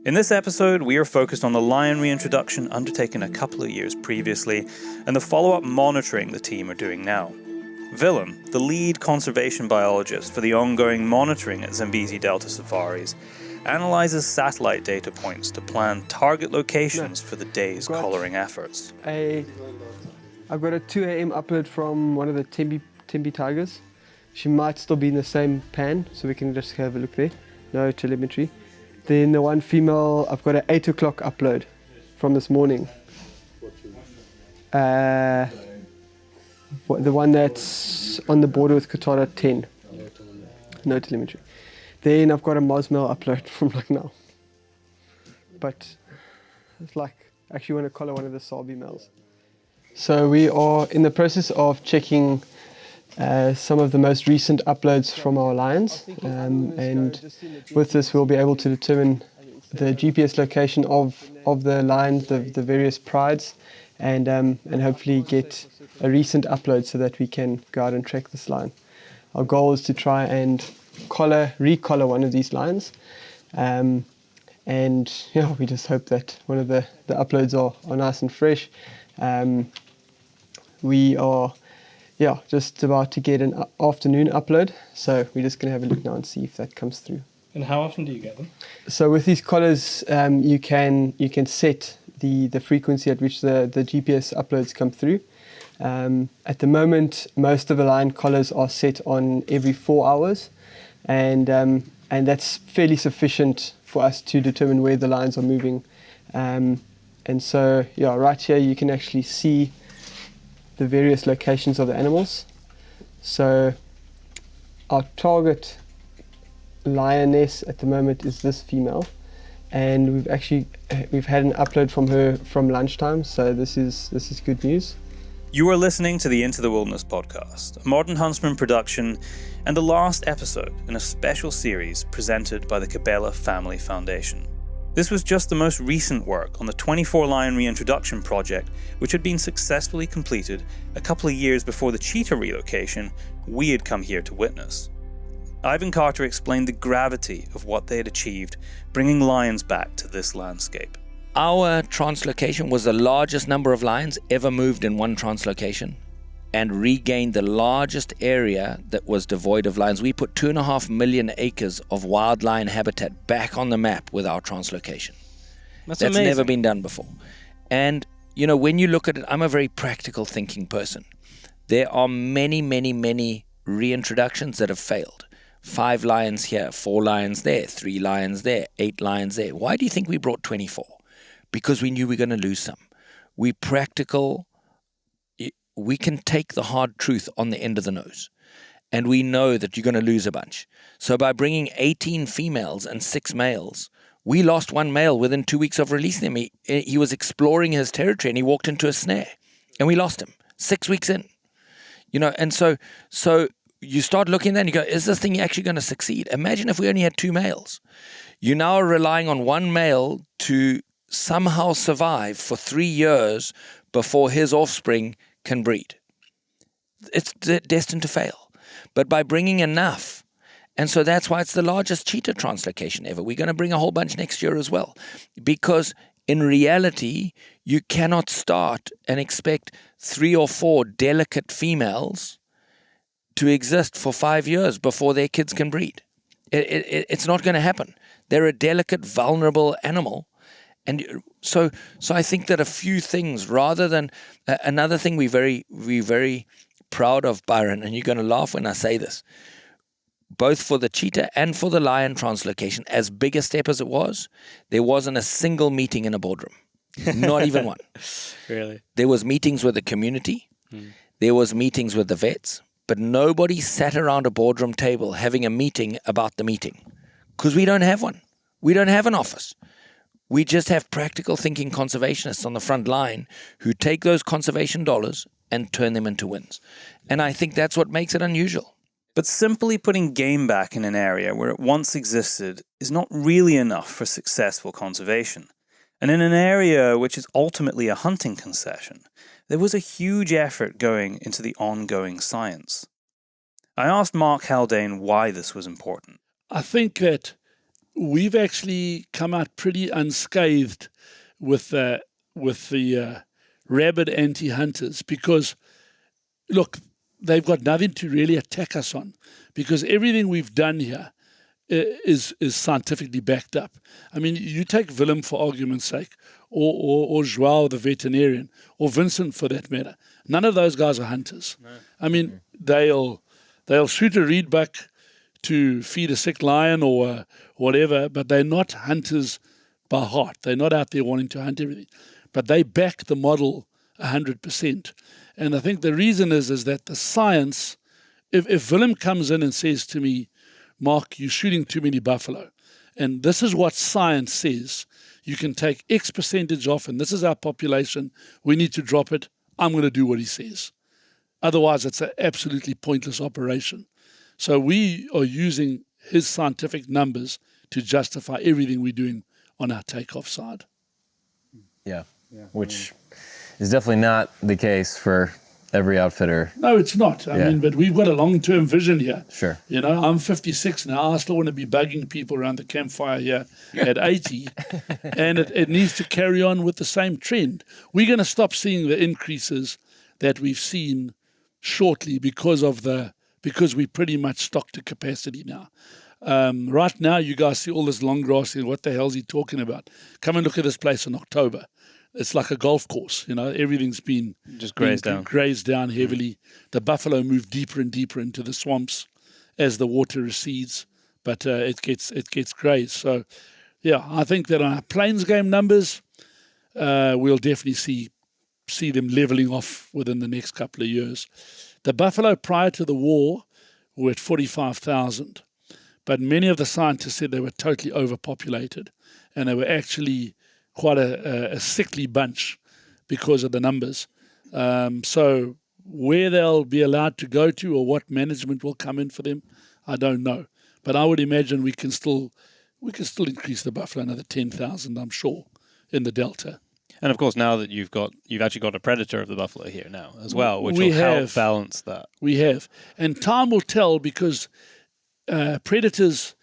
In this episode, we are focused on the lion reintroduction undertaken a couple of years previously and the follow-up monitoring the team are doing now. Willem, the lead conservation biologist for the ongoing monitoring at Zambezi Delta safaris, analyzes satellite data points to plan target locations for the day's collaring efforts. I've got a 2 a.m. upload from one of the Tembe tigers. She might still be in the same pan, so we can just have a look there. No telemetry. Then the one female, I've got an 8 o'clock upload from this morning. The one that's on the border with Qatar at 10. No telemetry. Then I've got a Mozambique upload from like now. But it's like, I actually want to collar one of the Sabi males. So we are in the process of checking some of the most recent uploads from our lions, and with this we'll be able to determine the GPS location of the lions, the various prides, and hopefully get a recent upload so that we can go out and track this lion. Our goal is to try and recollar one of these lions, and yeah, we just hope that one of the uploads are nice and fresh. We are just about to get an afternoon upload, so we're just going to have a look now and see if that comes through. And how often do you get them? So with these collars, you can set the frequency at which the GPS uploads come through. At the moment, most of the lion collars are set on every 4 hours, and that's fairly sufficient for us to determine where the lions are moving. And so, yeah, right here you can actually see the various locations of the animals. So our target lioness at the moment is this female, and we've had an upload from her from lunchtime, so this is good news. You are listening to the Into the Wilderness podcast, a Modern Huntsman production and the last episode in a special series presented by the Cabela Family Foundation. This was just the most recent work on the 24 Lion Reintroduction project, which had been successfully completed a couple of years before the cheetah relocation we had come here to witness. Ivan Carter explained the gravity of what they had achieved, bringing lions back to this landscape. Our translocation was the largest number of lions ever moved in one translocation, and regained the largest area that was devoid of lions. We put 2.5 million acres of wild lion habitat back on the map with our translocation. That's amazing. Never been done before. And, you know, when you look at it, I'm a very practical thinking person. There are many, many, many reintroductions that have failed. 5 lions here, 4 lions there, 3 lions there, 8 lions there. Why do you think we brought 24? Because we knew we were going to lose some. We're practical. We can take the hard truth on the end of the nose. And we know that you're going to lose a bunch. So by bringing 18 females and 6 males, we lost 1 male within 2 weeks of releasing him. He was exploring his territory and he walked into a snare. And we lost him 6 weeks in. You know, and so you start looking then, you go, is this thing actually going to succeed? Imagine if we only had 2 males. You now are relying on 1 male to somehow survive for 3 years before his offspring can breed. It's destined to fail. But by bringing enough, and so that's why it's the largest cheetah translocation ever. We're going to bring a whole bunch next year as well. Because in reality, you cannot start and expect 3 or 4 delicate females to exist for 5 years before their kids can breed. It's not going to happen. They're a delicate, vulnerable animal. And so I think that a few things, rather than another thing we're very proud of, Byron, and you're going to laugh when I say this, both for the cheetah and for the lion translocation, as big a step as it was, there wasn't a single meeting in a boardroom. Not even one. Really? There was meetings with the community. There was meetings with the vets. But nobody sat around a boardroom table having a meeting about the meeting. Because we don't have one. We don't have an office. We just have practical thinking conservationists on the front line who take those conservation dollars and turn them into wins. And I think that's what makes it unusual. But simply putting game back in an area where it once existed is not really enough for successful conservation. And in an area which is ultimately a hunting concession, there was a huge effort going into the ongoing science. I asked Mark Haldane why this was important. I think that we've actually come out pretty unscathed with the rabid anti-hunters because, look, they've got nothing to really attack us on because everything we've done here is scientifically backed up. I mean, you take Willem for argument's sake, or Joao the veterinarian, or Vincent for that matter. None of those guys are hunters. No. I mean, they'll shoot a reedbuck to feed a sick lion or whatever, but they're not hunters by heart. They're not out there wanting to hunt everything. But they back the model 100%. And I think the reason is that the science, if Willem comes in and says to me, Mark, you're shooting too many buffalo, and this is what science says, you can take X percentage off, and this is our population, we need to drop it, I'm going to do what he says. Otherwise, it's an absolutely pointless operation. So we are using his scientific numbers to justify everything we're doing on our takeoff side. Yeah. Which is definitely not the case for every outfitter. No, it's not. I mean, but we've got a long-term vision here. Sure. You know, I'm 56 now. I still want to be bugging people around the campfire here at 80. And it needs to carry on with the same trend. We're going to stop seeing the increases that we've seen shortly because we pretty much stocked to capacity now. Right now, you guys see all this long grass. What the hell is he talking about? Come and look at this place in October. It's like a golf course, you know. Everything's been just grazed down heavily. The buffalo move deeper and deeper into the swamps as the water recedes, but it gets grazed. So, yeah, I think that on our plains game numbers, we'll definitely see them leveling off within the next couple of years. The buffalo prior to the war were at 45,000, but many of the scientists said they were totally overpopulated, and they were actually quite a sickly bunch because of the numbers. So where they'll be allowed to go to or what management will come in for them, I don't know. But I would imagine we can still increase the buffalo another 10,000, I'm sure, in the Delta. And of course, now that you've actually got a predator of the buffalo here now as well, which will help balance that. We have. And time will tell because predators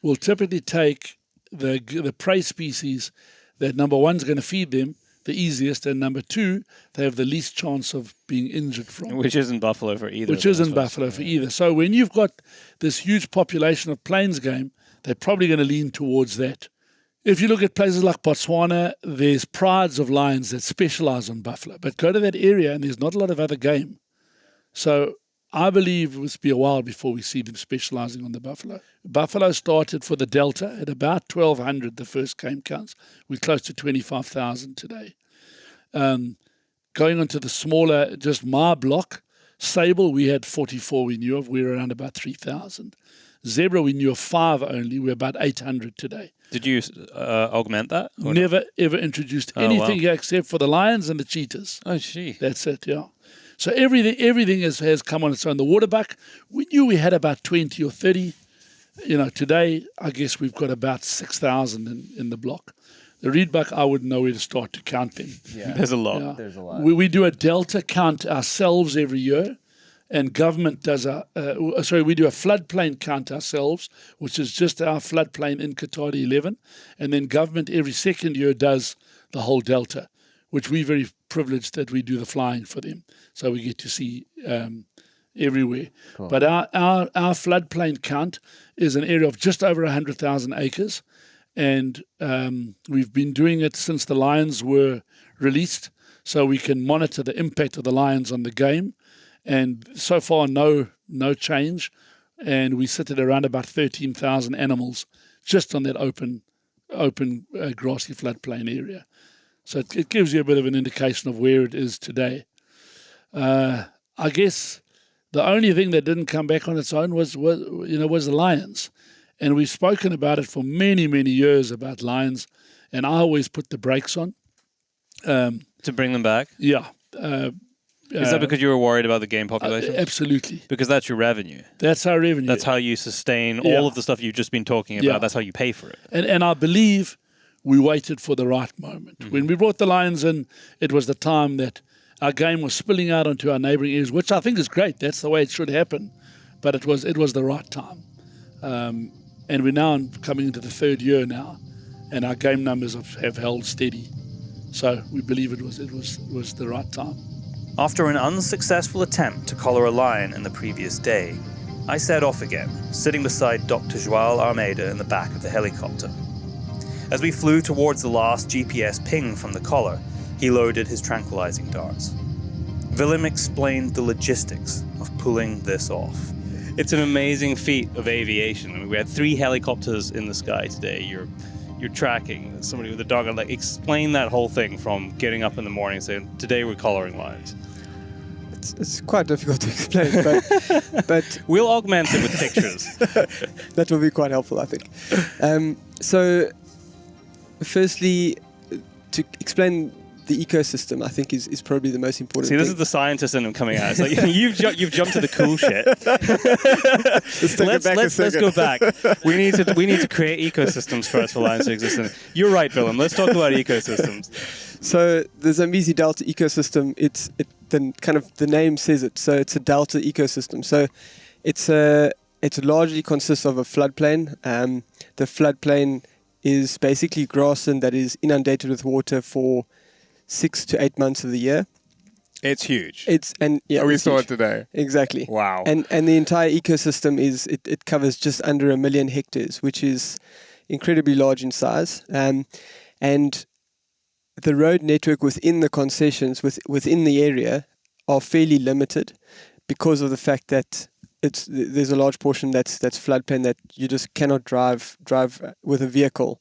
will typically take the prey species that number one is going to feed them the easiest, and number two, they have the least chance of being injured from. Which isn't buffalo for either. Which isn't buffalo for either. So when you've got this huge population of plains game, they're probably going to lean towards that. If you look at places like Botswana, there's prides of lions that specialize on buffalo. But go to that area and there's not a lot of other game. So I believe it will be a while before we see them specializing on the buffalo. Buffalo started for the Delta at about 1,200, the first game counts. We're close to 25,000 today. Going on to the smaller, just my block, Sable, we had 44 we knew of. We were around about 3,000. Zebra, we knew of 5 only. We're about 800 today. Did you augment that? Never, ever introduced anything here except for the lions and the cheetahs. Oh, gee. That's it, yeah. So everything has come on its own. The waterbuck, we knew we had about 20 or 30. You know, today, I guess we've got about 6,000 in the block. The reedbuck, I wouldn't know where to start to count them. Yeah. There's a lot. Yeah. There's a lot. We do a delta count ourselves every year, and government does we do a floodplain count ourselves, which is just our floodplain in Qatar 11, and then government every second year does the whole delta, which we're very privileged that we do the flying for them, so we get to see everywhere. Cool. But our floodplain count is an area of just over 100,000 acres, and we've been doing it since the lions were released, so we can monitor the impact of the lions on the game. And so far, no change, and we sit at around about 13,000 animals just on that open grassy floodplain area. So it gives you a bit of an indication of where it is today. I guess the only thing that didn't come back on its own was the lions, and we've spoken about it for many years about lions, and I always put the brakes on to bring them back. Yeah. Is that because you were worried about the game population? Absolutely. Because that's your revenue. That's our revenue. That's how you sustain all of the stuff you've just been talking about. Yeah. That's how you pay for it. And I believe we waited for the right moment. Mm-hmm. When we brought the lions in, it was the time that our game was spilling out onto our neighboring areas, which I think is great. That's the way it should happen. But it was the right time. And we're now coming into the third year now, and our game numbers have held steady. So we believe it was the right time. After an unsuccessful attempt to collar a lion in the previous day, I set off again, sitting beside Dr. João Almeida in the back of the helicopter. As we flew towards the last GPS ping from the collar, he loaded his tranquilizing darts. Willem explained the logistics of pulling this off. It's an amazing feat of aviation. I mean, we had 3 helicopters in the sky today. You're tracking somebody with a dog. Like, explain that whole thing from getting up in the morning and saying, today we're collaring lions. It's quite difficult to explain, but We'll augment it with pictures. that will be quite helpful, I think. So, firstly, to explain the ecosystem, I think is probably the most important. See, this thing. is the scientist in him coming out. It's like you've jumped to the cool shit. Let's go back. We need to create ecosystems first for lions to exist in. You're right, Willem. Let's talk about ecosystems. So the Zambezi Delta ecosystem, the name says it. So it's a delta ecosystem. So it largely consists of a floodplain. The floodplain is basically grassland that is inundated with water for 6 to 8 months of the year. It's huge. We saw it today. Exactly. Wow. And the entire ecosystem it covers just under 1 million hectares, which is incredibly large in size. And the road network within the concessions within the area are fairly limited because of the fact that there's a large portion that's floodplain that you just cannot drive with a vehicle,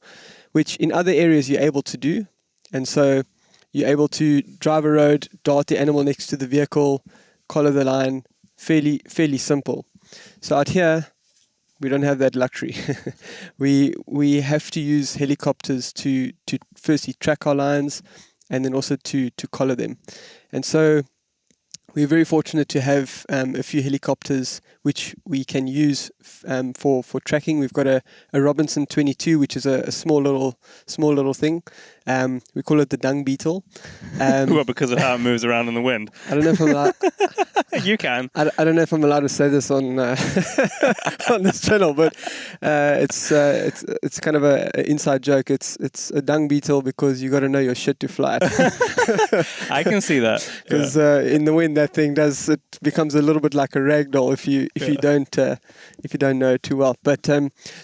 which in other areas you're able to do. And so you're able to drive a road, dart the animal next to the vehicle, collar the lion, fairly simple. So out here, we don't have that luxury. we have to use helicopters to firstly track our lions, and then also to collar them. And so we're very fortunate to have a few helicopters which we can use for tracking. We've got a Robinson 22, which is a small little thing. We call it the dung beetle. Well, because of how it moves around in the wind. I don't know if I'm allowed. You can. I don't know if I'm allowed to say this on on this channel, but it's kind of an inside joke. It's a dung beetle because you got to know your shit to fly it. I can see that because in the wind that thing it becomes a little bit like a ragdoll if you don't know it too well. But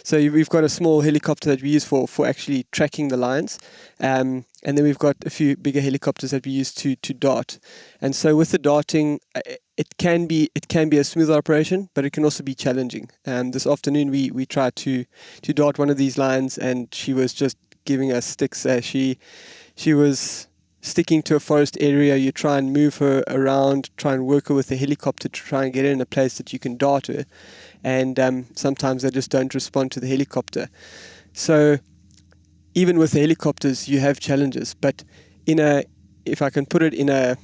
so we've got a small helicopter that we use for actually tracking the lions. And then we've got a few bigger helicopters that we use to dart. And so with the darting, it can be a smooth operation, but it can also be challenging. This afternoon we tried to dart one of these lions, and she was just giving us sticks. She was sticking to a forest area. You try and move her around, try and work her with the helicopter to try and get her in a place that you can dart her. And sometimes they just don't respond to the helicopter. So even with the helicopters, you have challenges. But if I can put it in a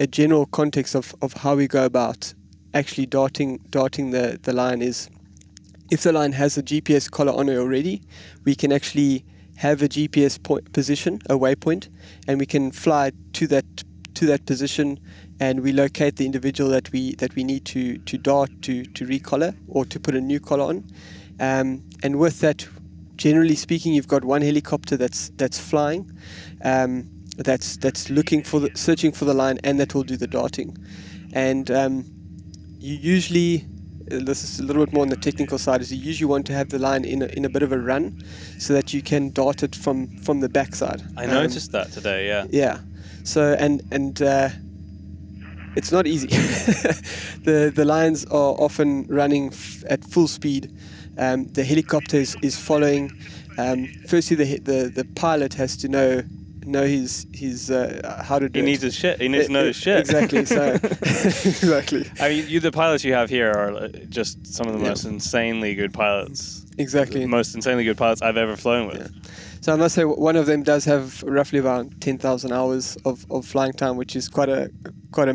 general context of how we go about actually darting the lion is, if the lion has a GPS collar on her already, we can actually have a GPS position, a waypoint, and we can fly to that position, and we locate the individual that we need to dart to recollar or to put a new collar on. And with that, generally speaking, you've got one helicopter that's flying, that's searching for the lion, and that will do the darting. And you usually, this is a little bit more on the technical side, is you usually want to have the lion in a bit of a run so that you can dart it from the backside. I noticed that today. Yeah. Yeah. So and it's not easy. The lions are often running at full speed. The helicopter is following. Firstly, the pilot has to know his how to do it. He needs his shit. He needs to know his shit. Exactly. So exactly. I mean, the pilots you have here are just some of the most insanely good pilots. Exactly. The most insanely good pilots I've ever flown with. Yeah. So I must say, one of them does have roughly about 10,000 hours of flying time, which is quite a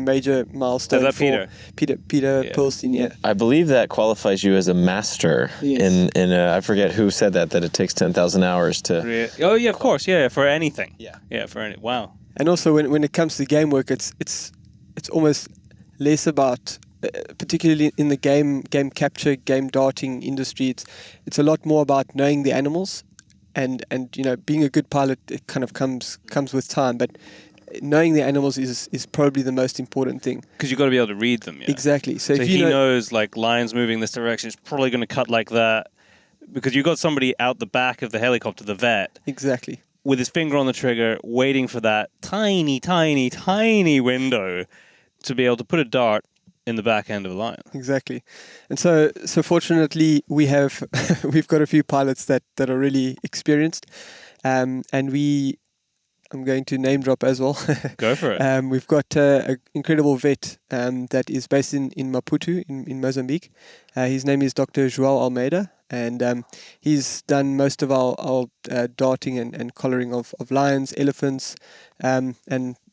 major milestone. Is that Peter Pilstein? Yeah. I believe that qualifies you as a master. Yes. In I forget who said that it takes 10,000 hours to. Oh yeah, of course, yeah, for anything. Yeah, for any. Wow. And also, when it comes to game work, it's almost less about particularly in the game capture, game darting industry, it's a lot more about knowing the animals, and being a good pilot, it kind of comes with time, but knowing the animals is probably the most important thing. Because you've got to be able to read them, yeah. Exactly. So if he knows, like, lions moving this direction, it's probably going to cut like that. Because you've got somebody out the back of the helicopter, the vet. Exactly. With his finger on the trigger, waiting for that tiny, tiny, tiny window to be able to put a dart in the back end of a lion. Exactly. And so fortunately, we've got a few pilots that are really experienced. And I'm going to name drop as well. Go for it. We've got an incredible vet that is based in Maputo, in Mozambique. His name is Dr. João Almeida, and he's done most of our darting and collaring of lions, elephants, and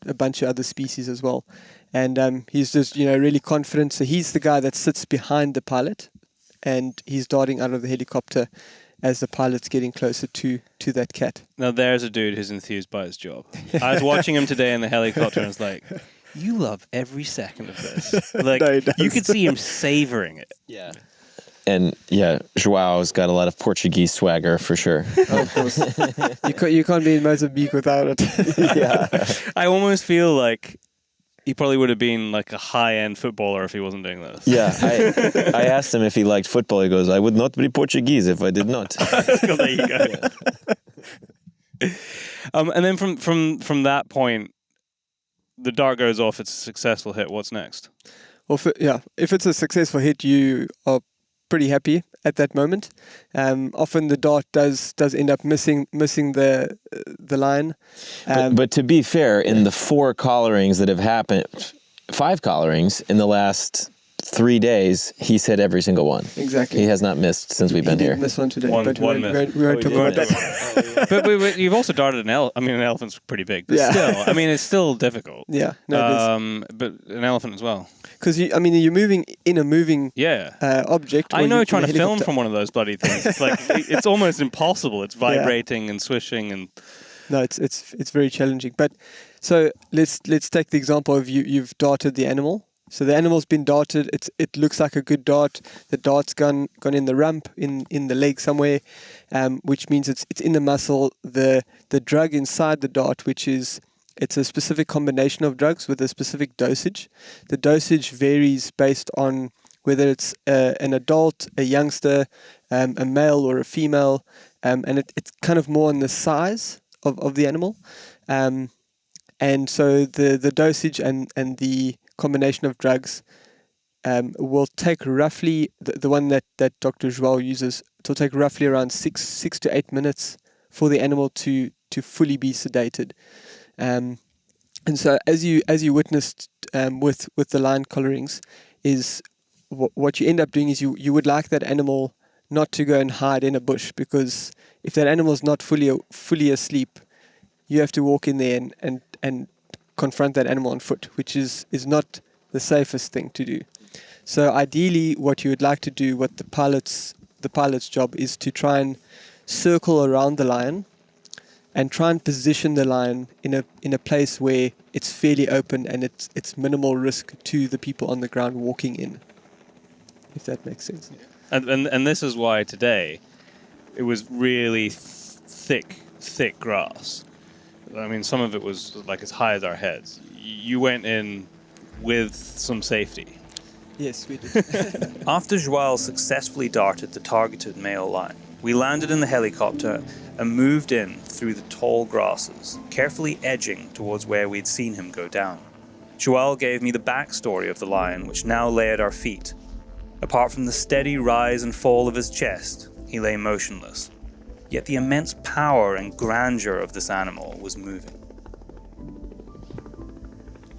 a bunch of other species as well. And he's just really confident. So he's the guy that sits behind the pilot, and he's darting out of the helicopter as the pilot's getting closer to that cat. Now there's a dude who's enthused by his job. I was watching him today in the helicopter and it's like, you love every second of this. Like, No, he does. you could see him savoring it. Yeah. And yeah, Joao's got a lot of Portuguese swagger for sure. Of course. You can't be in Mozambique without it. Yeah. I almost feel like he probably would have been like a high-end footballer if he wasn't doing this. Yeah, I asked him if he liked football. He goes, I would not be Portuguese if I did not. Well, there you go. Yeah. And then from that point, the dart goes off. It's a successful hit. What's next? Well, if it's a successful hit, you are pretty happy at that moment. Often the dart does end up missing the line. But to be fair, in the 4 collarings that have happened, 5 collarings in the last 3 days, he's hit every single one. Exactly. He has not missed since we've been He here. did miss one today, One but miss. we won't talk about that. But you've also darted an elephant. I mean, an elephant's pretty big, but Yeah. still, I mean, it's still difficult. Yeah, no, But an elephant as well. because you're moving in a moving Yeah. object. I or know you're trying in to a film helicopter. from one of those bloody things. It's like it's almost impossible. It's vibrating and swishing and No, it's very challenging. But so let's take the example of you've darted the animal. So the animal's been darted. It looks like a good dart. The dart's gone in the rump, in the leg somewhere, which means it's in the muscle. The drug inside the dart, it's a specific combination of drugs with a specific dosage. The dosage varies based on whether it's an adult, a youngster, a male or a female, and it's kind of more on the size of the animal. And so the dosage and the combination of drugs will take roughly, the one that Dr. João uses, it will take roughly around 6 to 8 minutes for the animal to fully be sedated. And so as you witnessed with the lion collarings, is what you end up doing is you would like that animal not to go and hide in a bush, because if that animal's not fully asleep, you have to walk in there and confront that animal on foot, which is not the safest thing to do. So ideally, what you would like to do, what the pilot's job is to try and circle around the lion and try and position the lion in a place where it's fairly open and it's minimal risk to the people on the ground walking in, if that makes sense. and this is why today it was really thick grass. I mean, some of it was like as high as our heads. You went in with some safety. Yes, we did. After João successfully darted the targeted male lion, we landed in the helicopter and moved in through the tall grasses, carefully edging towards where we'd seen him go down. João gave me the backstory of the lion, which now lay at our feet. Apart from the steady rise and fall of his chest, he lay motionless. Yet the immense power and grandeur of this animal was moving.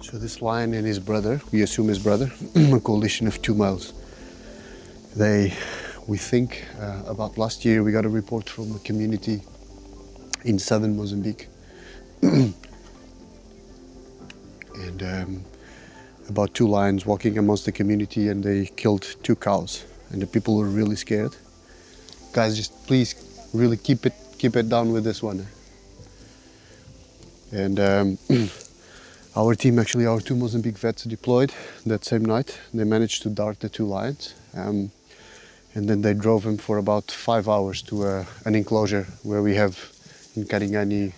So this lion and his brother, we assume his brother, a coalition of 2 males. We think about last year we got a report from a community in southern Mozambique. And about 2 lions walking amongst the community, and they killed 2 cows. And the people were really scared. Guys, just please really keep it down with this one. And Our team, actually our 2 Mozambique vets deployed that same night. They managed to dart the 2 lions. And then they drove him for about 5 hours to an enclosure where we have in Karingani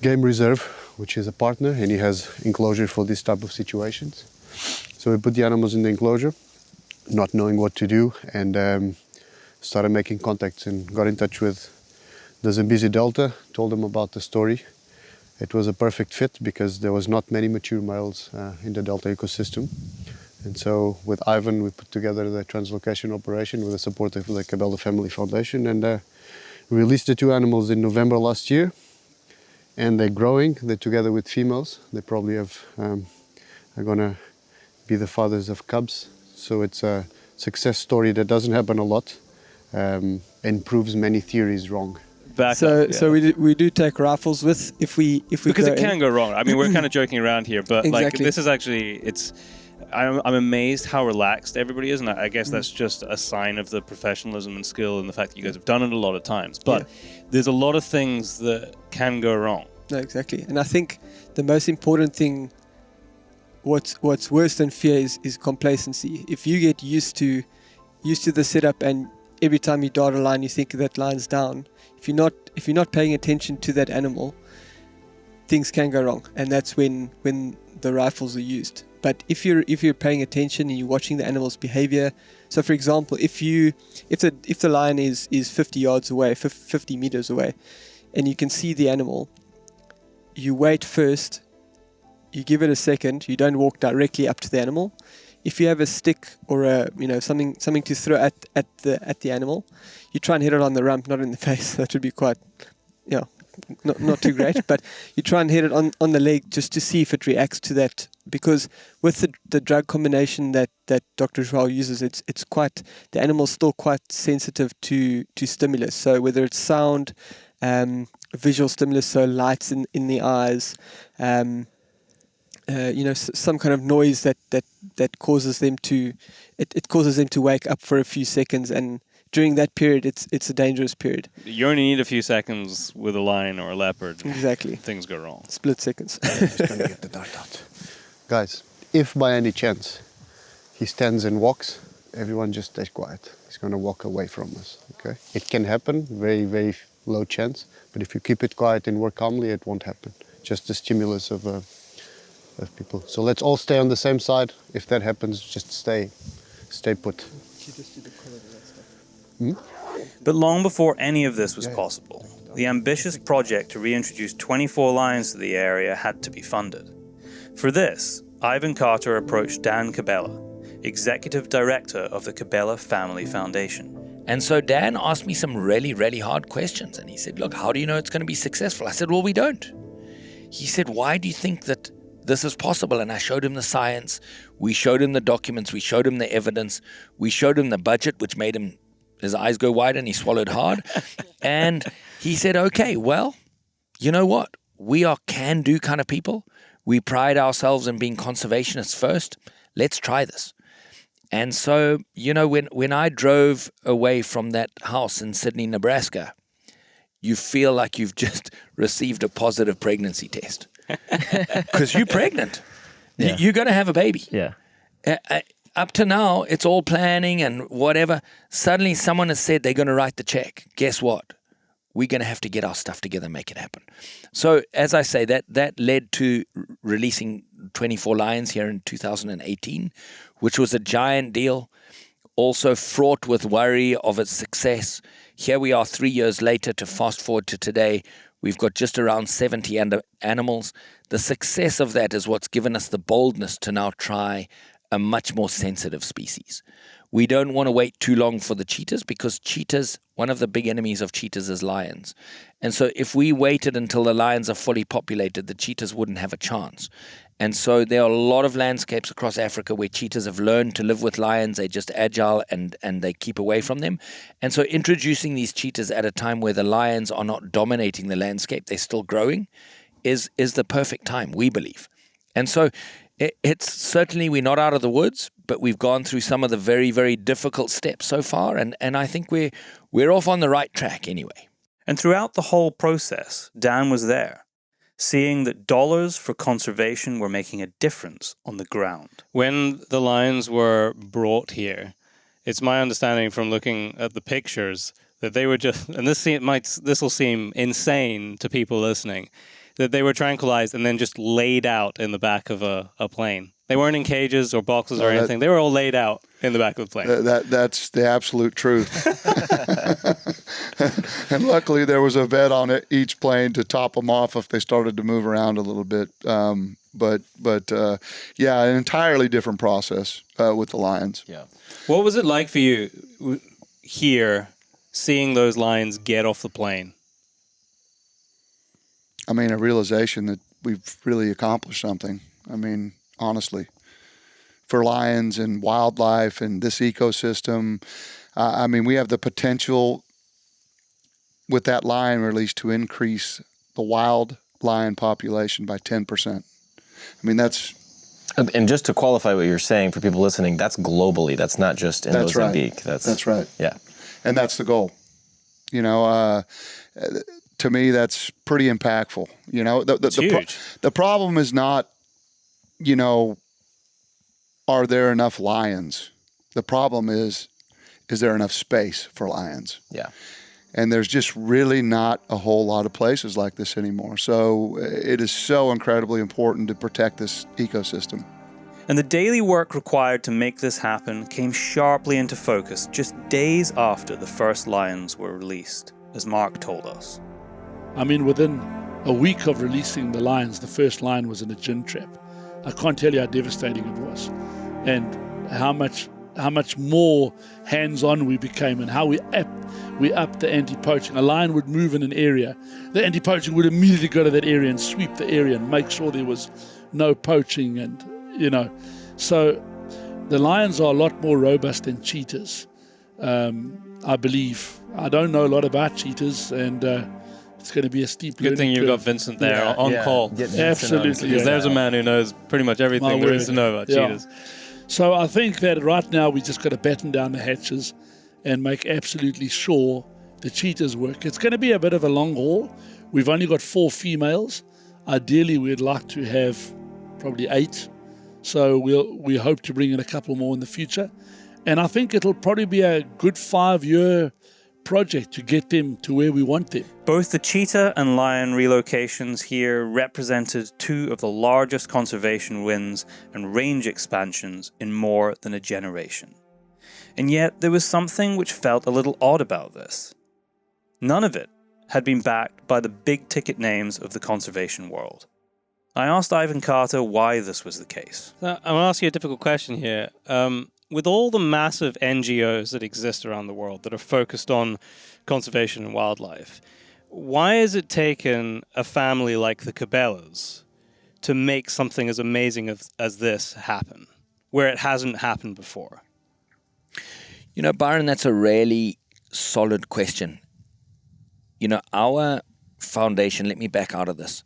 Game Reserve, which is a partner, and he has enclosure for this type of situations. So we put the animals in the enclosure, not knowing what to do, and started making contacts and got in touch with the Zambezi Delta, told them about the story. It was a perfect fit because there was not many mature males in the Delta ecosystem. And so with Ivan, we put together the translocation operation with the support of the Cabela Family Foundation, and released the 2 animals in November last year. And they're growing. They're together with females. They probably are gonna be the fathers of cubs. So it's a success story that doesn't happen a lot, and proves many theories wrong. So we do take rifles with if we because go it can in. go wrong. I mean, we're kind of joking around here, but like Exactly. this is actually I'm amazed how relaxed everybody is, and I guess that's just a sign of the professionalism and skill and the fact that you guys have done it a lot of times. But there's a lot of things that can go wrong. No, exactly. And I think the most important thing, what's worse than fear is complacency. If you get used to the setup, and every time you dart a line, you think that line's down. If you're not paying attention to that animal, things can go wrong, and that's when the rifles are used. But if you're paying attention and you're watching the animal's behavior, so for example, if the lion is 50 yards away, 50 meters away, and you can see the animal, you wait first, you give it a second, you don't walk directly up to the animal. If you have a stick or something to throw at the animal, you try and hit it on the rump, not in the face. That would be quite, not too great. But you try and hit it on the leg just to see if it reacts to that. Because with the drug combination that Dr. Joao uses, the animal's still quite sensitive to stimulus. So whether it's sound, visual stimulus, so lights in the eyes, some kind of noise that causes them to wake up for a few seconds, and during that period it's a dangerous period. You only need a few seconds with a lion or a leopard. Exactly. Things go wrong. Split seconds. Just gonna get the dart out. Guys, if by any chance he stands and walks, everyone just stays quiet. He's gonna walk away from us, okay? It can happen, very, very low chance, but if you keep it quiet and work calmly, it won't happen. Just the stimulus of people. So let's all stay on the same side. If that happens, just stay put. But long before any of this was possible, the ambitious project to reintroduce 24 lions to the area had to be funded. For this, Ivan Carter approached Dan Cabela, Executive Director of the Cabela Family Foundation. And so Dan asked me some really, really hard questions. And he said, look, how do you know it's going to be successful? I said, well, we don't. He said, why do you think that this is possible? And I showed him the science. We showed him the documents. We showed him the evidence. We showed him the budget, which made his eyes go wide and he swallowed hard. And he said, okay, well, you know what? We are can-do kind of people. We pride ourselves in being conservationists first. Let's try this. And so, when I drove away from that house in Sydney, Nebraska, you feel like you've just received a positive pregnancy test. Because you're pregnant. Yeah. You're going to have a baby. Yeah. Up to now, it's all planning and whatever. Suddenly someone has said they're going to write the check. Guess what? We're going to have to get our stuff together and make it happen. So, as I say, that led to releasing 24 lions here in 2018, which was a giant deal, also fraught with worry of its success. Here we are 3 years later. To fast forward to today, we've got just around 70 animals. The success of that is what's given us the boldness to now try a much more sensitive species. We don't want to wait too long for the cheetahs, because one of the big enemies of cheetahs is lions. And so if we waited until the lions are fully populated, the cheetahs wouldn't have a chance. And so there are a lot of landscapes across Africa where cheetahs have learned to live with lions. They're just agile and they keep away from them. And so introducing these cheetahs at a time where the lions are not dominating the landscape, they're still growing, is the perfect time, we believe. And so it's certainly, we're not out of the woods, but we've gone through some of the very, very difficult steps so far. And I think we're off on the right track anyway. And throughout the whole process, Dan was there, seeing that dollars for conservation were making a difference on the ground. When the lions were brought here, it's my understanding from looking at the pictures that they were just, and this will seem insane to people listening, that they were tranquilized and then just laid out in the back of a plane. They weren't in cages or boxes or anything. They were all laid out in the back of the plane. That's the absolute truth. And luckily there was a vet on each plane to top them off if they started to move around a little bit. Yeah, an entirely different process with the lions. Yeah. What was it like for you here, seeing those lions get off the plane? I mean, a realization that we've really accomplished something. I mean, honestly, for lions and wildlife and this ecosystem. I mean, we have the potential with that lion release to increase the wild lion population by 10%. I mean, that's... And just to qualify what you're saying for people listening, that's globally. That's not just in Mozambique. Right. That's right. Yeah. And that's the goal. You know, to me, that's pretty impactful. You know, the problem is not, you know, are there enough lions? The problem is there enough space for lions? Yeah. And there's just really not a whole lot of places like this anymore. So it is so incredibly important to protect this ecosystem. And the daily work required to make this happen came sharply into focus just days after the first lions were released, as Mark told us. I mean, within a week of releasing the lions, the first lion was in a gin trap. I can't tell you how devastating it was, and how much more hands-on we became, and how we upped the anti-poaching. A lion would move in an area, the anti-poaching would immediately go to that area and sweep the area and make sure there was no poaching, and you know, so the lions are a lot more robust than cheetahs. I believe. I don't know a lot about cheetahs, and it's going to be a steep Good thing you've got Vincent there on call. Absolutely. Because there's a man who knows pretty much everything there is to know about cheetahs. So I think that right now we just got to batten down the hatches and make absolutely sure the cheetahs work. It's going to be a bit of a long haul. We've only got 4 females. Ideally, we'd like to have probably 8. So we hope to bring in a couple more in the future. And I think it'll probably be a good 5-year project to get them to where we want them. Both the cheetah and lion relocations here represented 2 of the largest conservation wins and range expansions in more than a generation. And yet there was something which felt a little odd about this. None of it had been backed by the big-ticket names of the conservation world. I asked Ivan Carter why this was the case. I'm going to ask you a difficult question here. With all the massive NGOs that exist around the world that are focused on conservation and wildlife, why has it taken a family like the Cabelas to make something as amazing as this happen, where it hasn't happened before? You know, Byron, that's a really solid question. You know, our foundation, let me back out of this.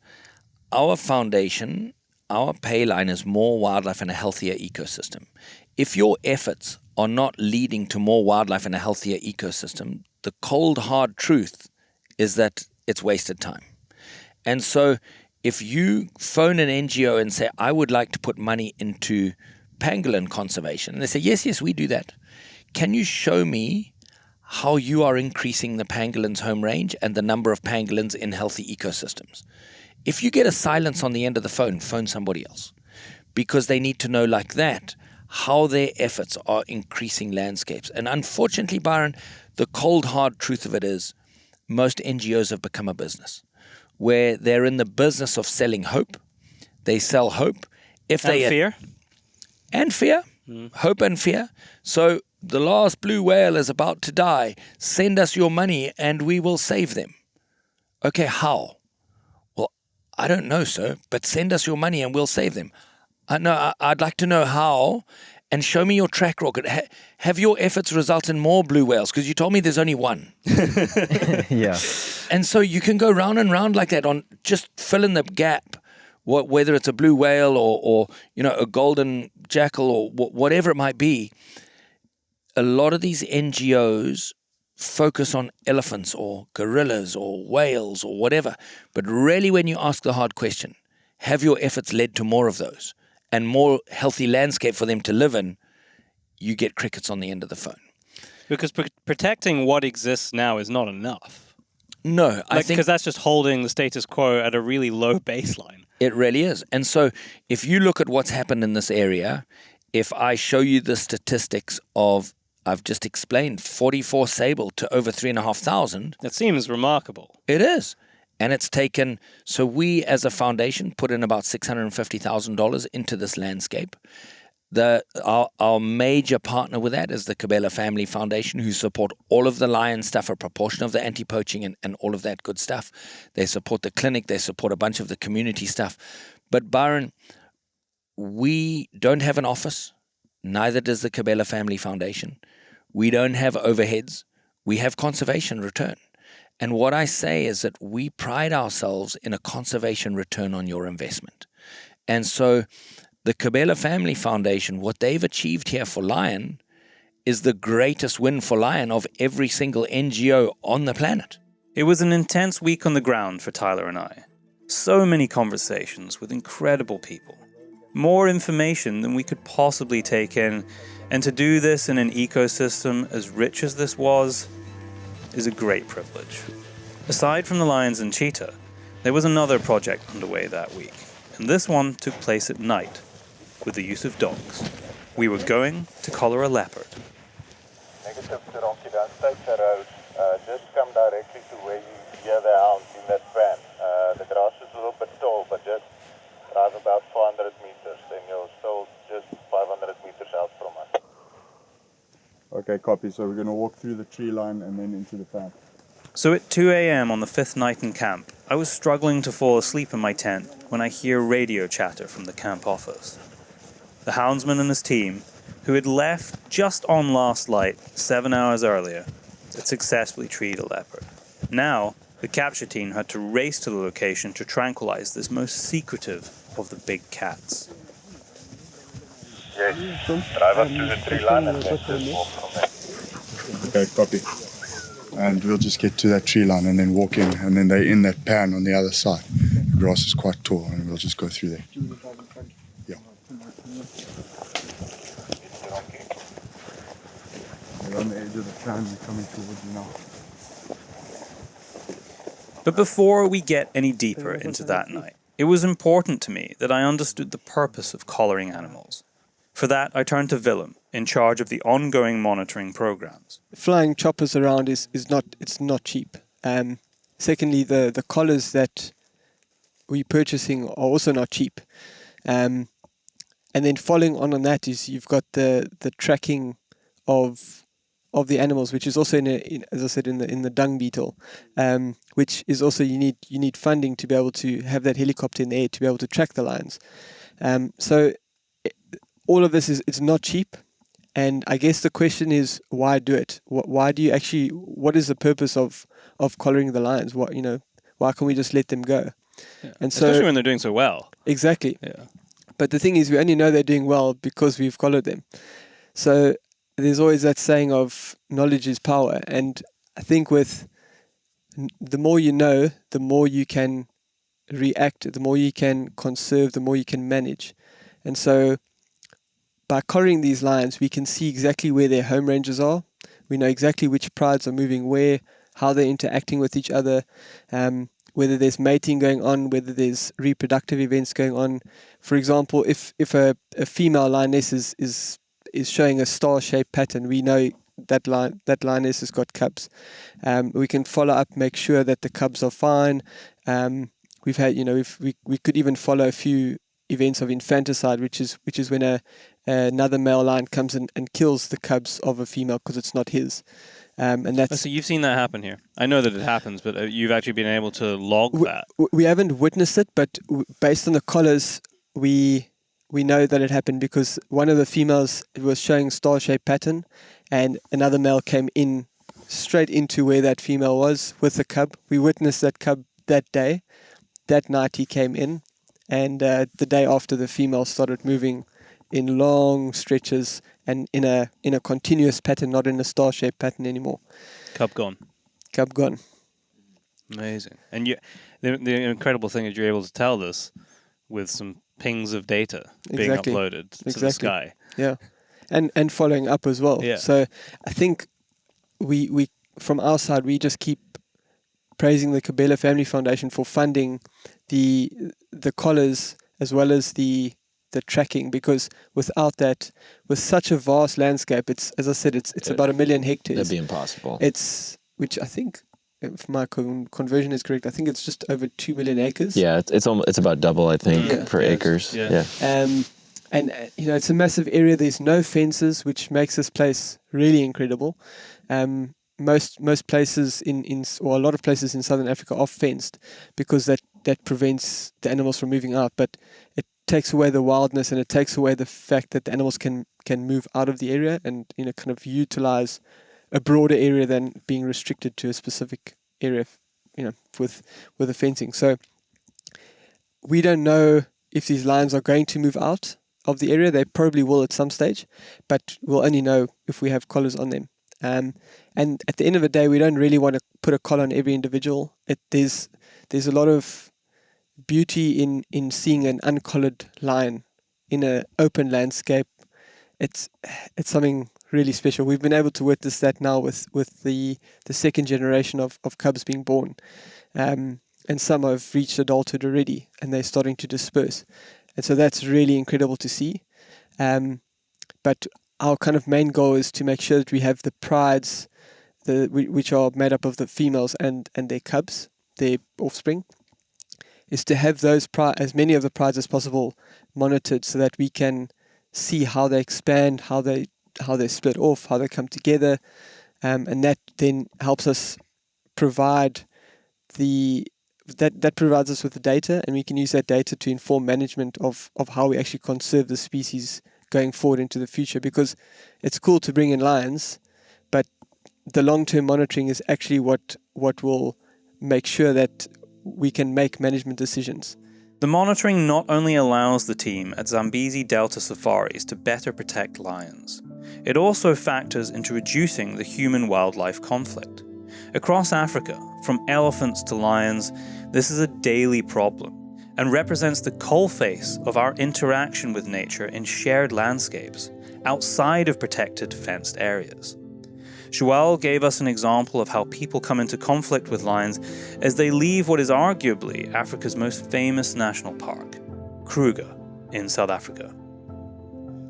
Our foundation, our pay line is more wildlife and a healthier ecosystem. If your efforts are not leading to more wildlife and a healthier ecosystem, the cold, hard truth is that it's wasted time. And so if you phone an NGO and say, I would like to put money into pangolin conservation, and they say, yes, we do that. Can you show me how you are increasing the pangolin's home range and the number of pangolins in healthy ecosystems? If you get a silence on the end of the phone somebody else, because they need to know like that how their efforts are increasing landscapes. And unfortunately, Byron, the cold, hard truth of it is most NGOs have become a business where they're in the business of selling hope. They sell hope. Fear. And fear. Hope and fear. So the last blue whale is about to die. Send us your money and we will save them. Okay, how? Well, I don't know, sir, but send us your money and we'll save them. I'd like to know how, and show me your track record. Have your efforts result in more blue whales? Because you told me there's only one. Yeah. And so you can go round and round like that on just fill in the gap, whether it's a blue whale or you know, a golden jackal or whatever it might be. A lot of these NGOs focus on elephants or gorillas or whales or whatever. But really, when you ask the hard question, have your efforts led to more of those and more healthy landscape for them to live in, you get crickets on the end of the phone. Because protecting what exists now is not enough. No, I think because that's just holding the status quo at a really low baseline. it really is. And so if you look at what's happened in this area, if I show you the statistics of, I've just explained, 44 sable to over 3,500. That seems remarkable. It is. And it's taken, so we as a foundation put in about $650,000 into this landscape. Our major partner with that is the Cabela Family Foundation, who support all of the lion stuff, a proportion of the anti-poaching and all of that good stuff. They support the clinic, they support a bunch of the community stuff. But Byron, we don't have an office, neither does the Cabela Family Foundation. We don't have overheads, we have conservation return. And what I say is that we pride ourselves in a conservation return on your investment. And so the Cabela Family Foundation, what they've achieved here for Lion is the greatest win for Lion of every single NGO on the planet. It was an intense week on the ground for Tyler and I. So many conversations with incredible people. More information than we could possibly take in. And to do this in an ecosystem as rich as this was, is a great privilege. Aside from the lions and cheetah, there was another project underway that week. And this one took place at night, with the use of dogs. We were going to collar a leopard. Negative to Rocky, don't take the road. Just come directly to where you hear the hounds in that van. The grass is a little bit tall, but just drive about 400 meters, and you're still just 500 meters out from us. Okay, copy. So we're going to walk through the tree line and then into the van. So at 2 a.m. on the 5th night in camp, I was struggling to fall asleep in my tent when I hear radio chatter from the camp office. The houndsman and his team, who had left just on last light 7 hours earlier, had successfully treed a leopard. Now, the capture team had to race to the location to tranquilize this most secretive of the big cats. Yes, drive up to the tree line and then just walk from there. Okay, copy. And we'll just get to that tree line and then walk in, and then they're in that pan on the other side. The grass is quite tall, and we'll just go through there. Yeah. We're on the edge of the pan, we're coming towards you now. But before we get any deeper into that night, it was important to me that I understood the purpose of collaring animals. For that, I turned to Willem, in charge of the ongoing monitoring programs. Flying choppers around is not cheap. Secondly, the collars that we're purchasing are also not cheap. And then following on that is you've got the tracking of the animals, which is also as I said in the dung beetle, which is also you need funding to be able to have that helicopter in the air to be able to track the lions. So all of this it's not cheap, and I guess the question is, why do it? Why do you actually? What is the purpose of collaring the lions? Why can't we just let them go? Yeah. And so, especially when they're doing so well. Exactly. Yeah. But the thing is, we only know they're doing well because we've collared them. So there's always that saying of knowledge is power, and I think with the more you know, the more you can react, the more you can conserve, the more you can manage. And so by collaring these lions, we can see exactly where their home ranges are. We know exactly which prides are moving where, how they're interacting with each other, whether there's mating going on, whether there's reproductive events going on. For example, if a female lioness is showing a star-shaped pattern, we know that lioness has got cubs. We can follow up, make sure that the cubs are fine. We've had, we could even follow a few events of infanticide, which is when another male lion comes in and kills the cubs of a female because it's not his. And that's So you've seen that happen here. I know that it happens, but you've actually been able to log that. We haven't witnessed it, but based on the collars, we know that it happened because one of the females was showing star-shaped pattern, and another male came in straight into where that female was with the cub. We witnessed that cub that day. That night he came in, and the day after the female started moving in long stretches and in a continuous pattern, not in a star-shaped pattern anymore. Cub gone. Cub gone. Amazing. And the incredible thing is you're able to tell this with some pings of data being Exactly. uploaded to the sky. Yeah, and following up as well. Yeah. So I think we from our side, we just keep praising the Cabela Family Foundation for funding the collars as well as the tracking, because without that, with such a vast landscape, it's, as I said, it's about 1 million hectares. That'd be impossible. It's, which I think, if my conversion is correct, I think it's just over 2 million acres. Yeah, it's about double, I think, per acres. Yeah. And it's a massive area. There's no fences, which makes this place really incredible. Most places or a lot of places in Southern Africa are fenced because that prevents the animals from moving out. But it takes away the wildness, and it takes away the fact that the animals can move out of the area and kind of utilize a broader area than being restricted to a specific area, with the fencing. So we don't know if these lions are going to move out of the area. They probably will at some stage, but we'll only know if we have collars on them. And at the end of the day, we don't really want to put a collar on every individual. There's a lot of beauty in seeing an uncollared lion in an open landscape. It's something really special. We've been able to witness that now with the second generation of cubs being born. And some have reached adulthood already, and they're starting to disperse. And so that's really incredible to see. But our kind of main goal is to make sure that we have the prides, which are made up of the females and their cubs, their offspring, is to have those as many of the prides as possible monitored, so that we can see how they expand, how they split off, how they come together, and that then helps us provide that provides us with the data, and we can use that data to inform management of how we actually conserve the species going forward into the future. Because it's cool to bring in lions, but the long-term monitoring is actually what will make sure that we can make management decisions. The monitoring not only allows the team at Zambezi Delta Safaris to better protect lions, it also factors into reducing the human-wildlife conflict. Across Africa, from elephants to lions, this is a daily problem and represents the coalface of our interaction with nature in shared landscapes outside of protected fenced areas. Joël gave us an example of how people come into conflict with lions as they leave what is arguably Africa's most famous national park, Kruger, in South Africa.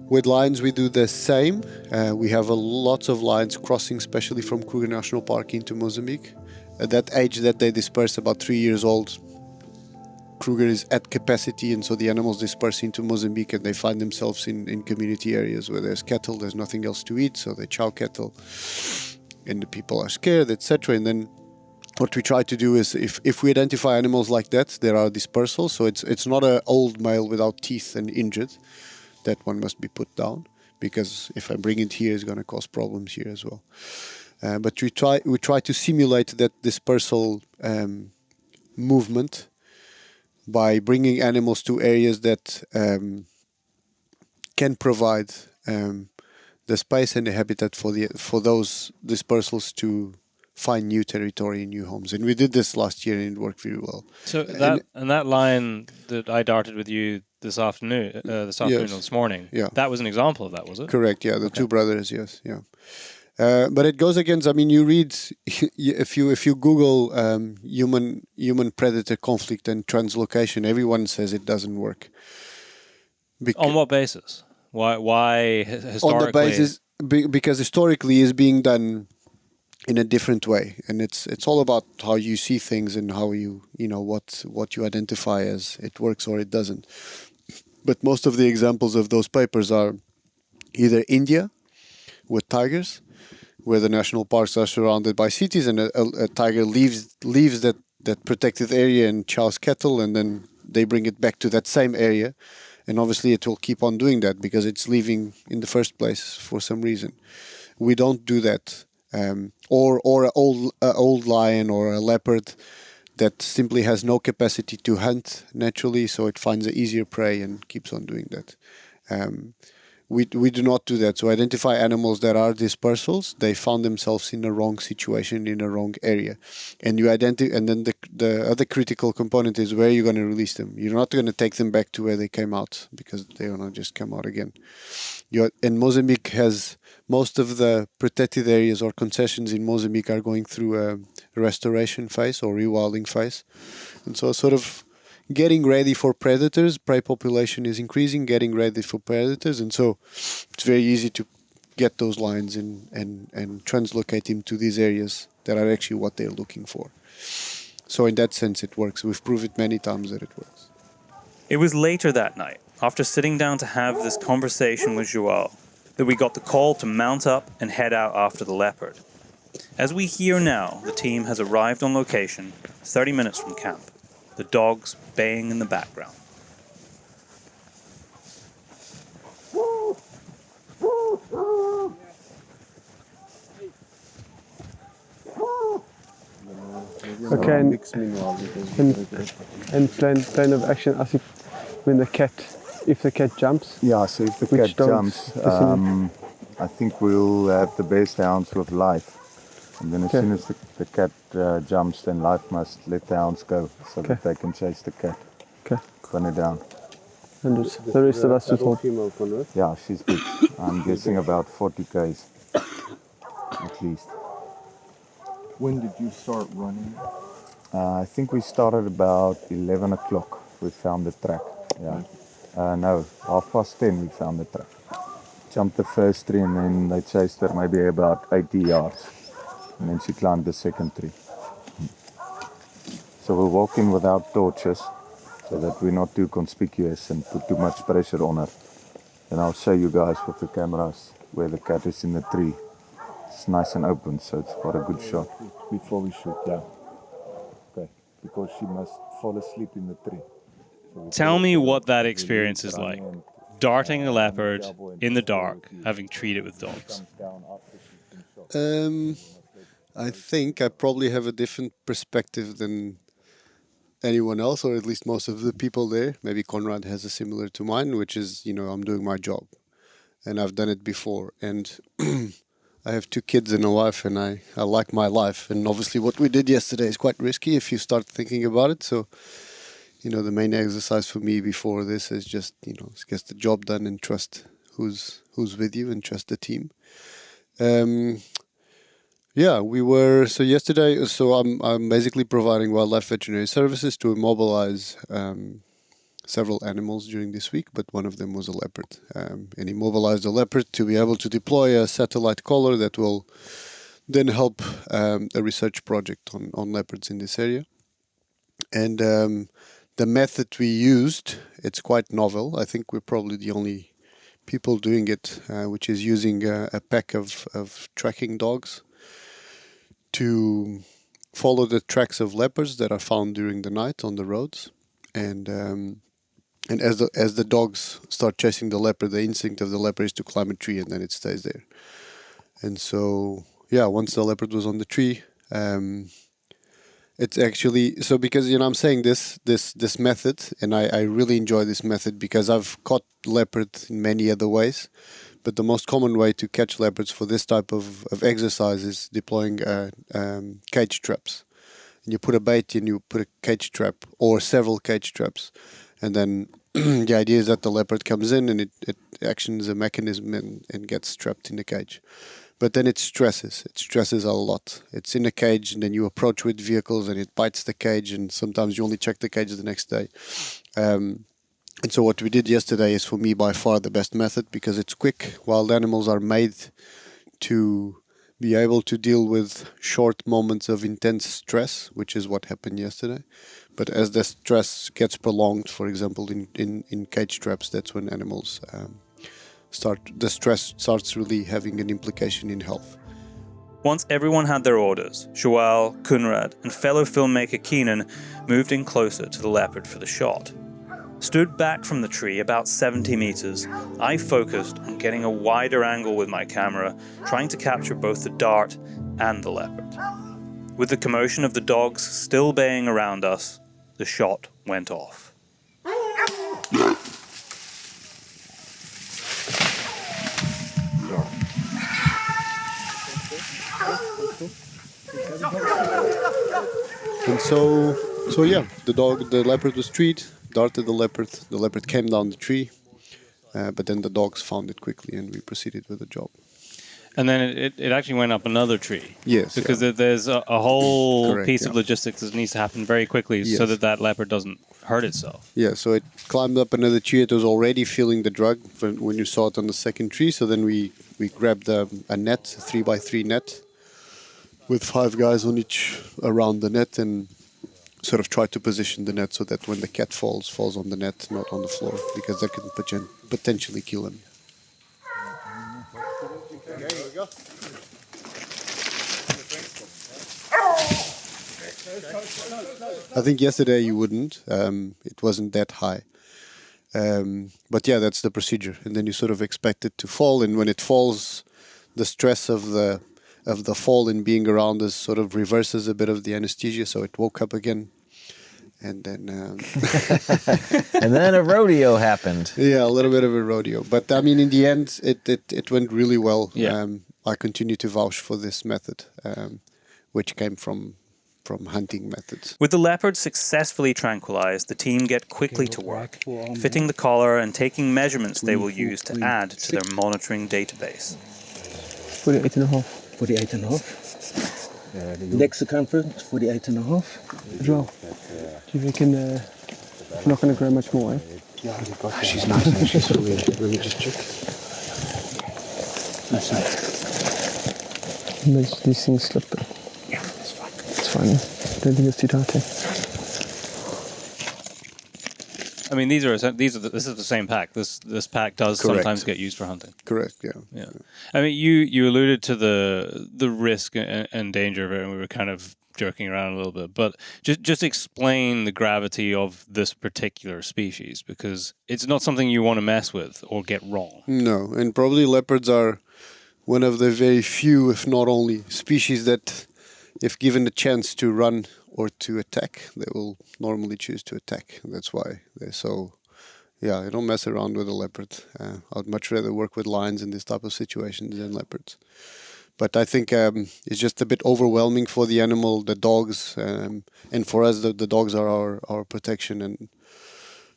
With lions, we do the same. We have lots of lions crossing, especially from Kruger National Park into Mozambique. At that age that they disperse, about 3 years old, Kruger is at capacity, and so the animals disperse into Mozambique, and they find themselves in community areas where there's cattle, there's nothing else to eat, so they chow cattle, and the people are scared, etc. And then what we try to do is, if we identify animals like that, there are dispersals, so it's not an old male without teeth and injured. That one must be put down, because if I bring it here, it's going to cause problems here as well. But we try to simulate that dispersal movement by bringing animals to areas that can provide the space and the habitat for those dispersals to find new territory and new homes. And we did this last year, and it worked very well. So that lion that I darted with you this afternoon or this morning, that was an example of that, was it? Correct. Yeah, the two brothers. Yes. Yeah. But it goes against. I mean, you read if you Google human predator conflict and translocation, everyone says it doesn't work. On what basis? Why historically? On the basis because historically is being done in a different way, and it's all about how you see things and how what you identify as it works or it doesn't. But most of the examples of those papers are either India with tigers, where the national parks are surrounded by cities, and a tiger leaves that protected area and chows cattle, and then they bring it back to that same area, and obviously it will keep on doing that because it's leaving in the first place for some reason. We don't do that. Or an old lion or a leopard that simply has no capacity to hunt naturally, so it finds an easier prey and keeps on doing that. we do not do that. So identify animals that are dispersals. They found themselves in the wrong situation, in the wrong area. And you identify, and then the other critical component is where you're going to release them. You're not going to take them back to where they came out, because they're going to just come out again. And Mozambique has most of the protected areas or concessions in Mozambique are going through a restoration phase or rewilding phase. And so sort of getting ready for predators. Prey population is increasing, getting ready for predators, and so it's very easy to get those lions and translocate them to these areas that are actually what they're looking for. So in that sense it works. We've proved it many times that it works. It was later that night, after sitting down to have this conversation with Joao, that we got the call to mount up and head out after the leopard. As we hear now, the team has arrived on location 30 minutes from camp, the dogs baying in the background. Okay, and plan of action as if the cat jumps. Yeah, so if the cat jumps, I think we'll have the best hounds with life. And then as soon as the cat jumps, then life must let the hounds go so that they can chase the cat. Okay. Run it down. And the rest of us just hold. Yeah, she's big. I'm guessing about 40 k's at least. When did you start running? I think we started about 11 o'clock. We found the track. Yeah. No, 10:30 we found the track. Jumped the first tree and then they chased her maybe about 80 yards. And then she climbed the second tree. So we're walking without torches so that we're not too conspicuous and put too much pressure on her. And I'll show you guys with the cameras where the cat is in the tree. It's nice and open, so it's quite a good shot. Before we shoot, yeah. Okay, because she must fall asleep in the tree. Tell me what that experience is like. Darting a leopard in the dark, having treated with dogs. I think I probably have a different perspective than anyone else, or at least most of the people there. Maybe Conrad has a similar to mine, which is, I'm doing my job. And I've done it before. And I have 2 kids and a wife, and I like my life. And obviously what we did yesterday is quite risky if you start thinking about it. So, the main exercise for me before this is just, get the job done and trust who's with you and trust the team. So yesterday, I'm basically providing wildlife veterinary services to immobilize several animals during this week, but one of them was a leopard. And immobilized a leopard to be able to deploy a satellite collar that will then help a research project on leopards in this area. And the method we used, it's quite novel. I think we're probably the only people doing it, which is using a pack of tracking dogs to follow the tracks of leopards that are found during the night on the roads. And as the dogs start chasing the leopard, the instinct of the leopard is to climb a tree, and then it stays there. And so, once the leopard was on the tree, it's actually so because I'm saying this method, and I really enjoy this method because I've caught leopard in many other ways, but the most common way to catch leopards for this type of exercise is deploying cage traps. And you put a bait and you put a cage trap or several cage traps, and then the idea is that the leopard comes in and it actions a mechanism and gets trapped in the cage. But then it stresses a lot. It's in a cage, and then you approach with vehicles and it bites the cage, and sometimes you only check the cage the next day. And so what we did yesterday is, for me, by far the best method because it's quick. Wild animals are made to be able to deal with short moments of intense stress, which is what happened yesterday. But as the stress gets prolonged, for example, in cage traps, that's when animals the stress starts really having an implication in health. Once everyone had their orders, Joao, Conrad, and fellow filmmaker Keenan moved in closer to the leopard for the shot. Stood back from the tree about 70 meters, I focused on getting a wider angle with my camera, trying to capture both the dart and the leopard. With the commotion of the dogs still baying around us, the shot went off. And so yeah, the leopard was treed, darted the leopard came down the tree, but then the dogs found it quickly and we proceeded with the job. And then it actually went up another tree. Yes. Because yeah. there's a whole Correct, piece of yeah. logistics that needs to happen very quickly so Yes. that leopard doesn't hurt itself. Yeah, so it climbed up another tree. It was already feeling the drug when you saw it on the second tree. So then we grabbed a net, 3x3 net, with 5 guys on each around the net, and sort of tried to position the net so that when the cat falls on the net, not on the floor, because that could potentially kill him. Okay, here we go. I think yesterday you wouldn't. It wasn't that high. But yeah, that's the procedure. And then you sort of expect it to fall. And when it falls, the stress of the fall and being around us sort of reverses a bit of the anesthesia. So it woke up again. And then... And then a rodeo happened. Yeah, a little bit of a rodeo. But I mean, in the end, it went really well. Yeah. I continue to vouch for this method, which came from hunting methods. With the leopard successfully tranquilized, the team get quickly to work, fitting the collar and taking measurements they will use to add to their monitoring database. 48.5. 48.5. Neck circumference, 48.5. Joel, do you reckon not going to grow much more, eh? She's nice. She's so weird. Let me just check. These things slip. Yeah, it's fine. It's fine. Don't think it's too tight. I mean, this is the same pack. This pack does Correct. sometimes get used for hunting. Correct. Yeah. Yeah. I mean, you alluded to the risk and danger of it, and we were kind of joking around a little bit, but just explain the gravity of this particular species, because it's not something you want to mess with or get wrong. No, and probably leopards are one of the very few, if not only, species that, if given the chance to run or to attack, they will normally choose to attack. That's why they're so... Yeah, I don't mess around with a leopard. I'd much rather work with lions in this type of situations than leopards. But I think it's just a bit overwhelming for the animal, the dogs, and for us, the dogs are our protection. And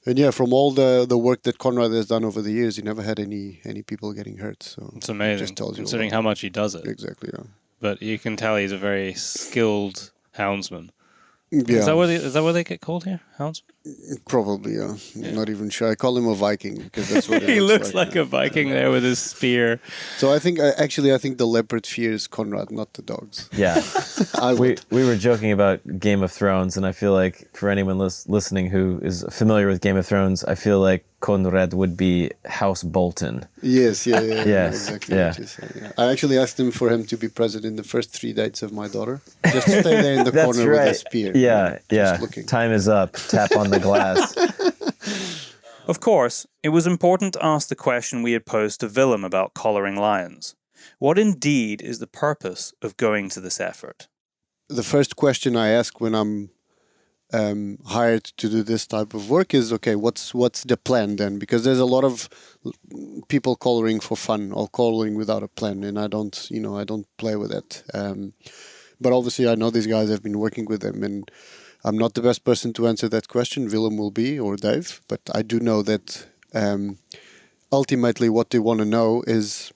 yeah, from all the work that Conrad has done over the years, he never had any people getting hurt. So It's amazing, just tells you considering how much he does it. Exactly, yeah. But you can tell he's a very skilled houndsman. Yeah. Is that what they get called here? Houndsman? Probably, yeah. Not even sure. I call him a Viking because that's what he looks like a Viking there with his spear. So I think the leopard fears Conrad, not the dogs. Yeah. We were joking about Game of Thrones, and I feel like for anyone listening who is familiar with Game of Thrones, I feel like Conrad would be House Bolton. Yes, yeah. Yes, exactly. yeah. What you're saying, yeah. I actually asked him for him to be present in the first 3 dates of my daughter. Just stay there in the That's corner right. with a spear. Yeah. Just looking. Time is up. Tap on the glass. Of course, it was important to ask the question we had posed to Willem about collaring lions. What indeed is the purpose of going to this effort? The first question I ask when I'm hired to do this type of work is, okay, what's the plan then? Because there's a lot of people collaring for fun or collaring without a plan, and I don't play with that. But obviously I know these guys, have been working with them, and I'm not the best person to answer that question. Willem will be, or Dave, but I do know that ultimately what they want to know is,